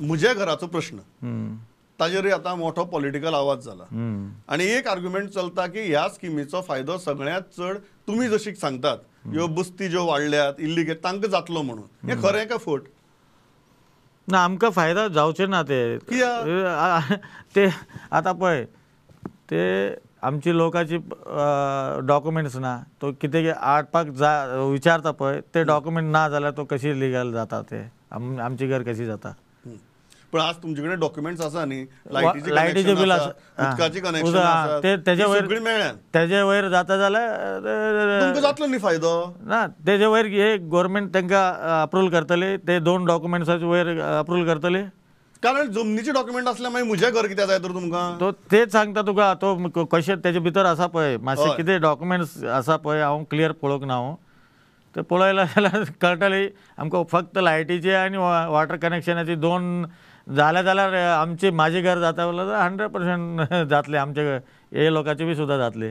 म्हज्या घराचो प्रश्न ताजेर आता मोठो पॉलिटिकल आवाज जाला आणि एक आर्ग्युमेंट चलता की ह्या स्किमीचो फायदो सगळ्यात चड तुम्ही जशी सांगतात ह्यो बस्ती ज्यो वाडल्यात इल्लिगेट तांकां जातलो म्हणून हें खरें काय फट ना आमकां फायदा जावचे ना ते ते आता पळय ते आमची लोकांची डॉक्युमेंट्स ना तो कितें हाडपाक विचारता पळय ते डॉक्युमेंट ना जाल्यार तो कशी लिगल जाता ते आमची घर कशी जाता पण आज तुमचे कडेन डॉक्युमेंट्स आसा न्ही लायटीचे बिल आसा उदकाची कनेक्शन आसा तेजे वयर सगळी मेळ्ळ्यात तेजे वयर जाता जाल्यार तुमकां जातलो न्ही फायदो ना तेजे वयर हे गव्हर्मेंट तांकां अप्रूव्हल करतले ते 2 डॉक्युमेंट्साचे वयर अप्रूव्हल करतले कारण जमनीचे डॉक्युमेंट असल्यार मागीर म्हजें घर कित्याक जाय तर तुमकां तो तेच सांगता तुका तो कशें तेजे भितर आसा पळय मातशें कितें डॉक्युमेंट्स आसा पळय हांव क्लियर पळोवंक ना हांव ते पळयला जाल्यार कळटलें आमकां फक्त लायटीचे आनी वॉटर कनेक्शनाची 2 जाल्यार आमचे म्हाजें घर जाता जाल्यार 100% जातलें आमचे हे लोकांचे बी सुद्दां जातले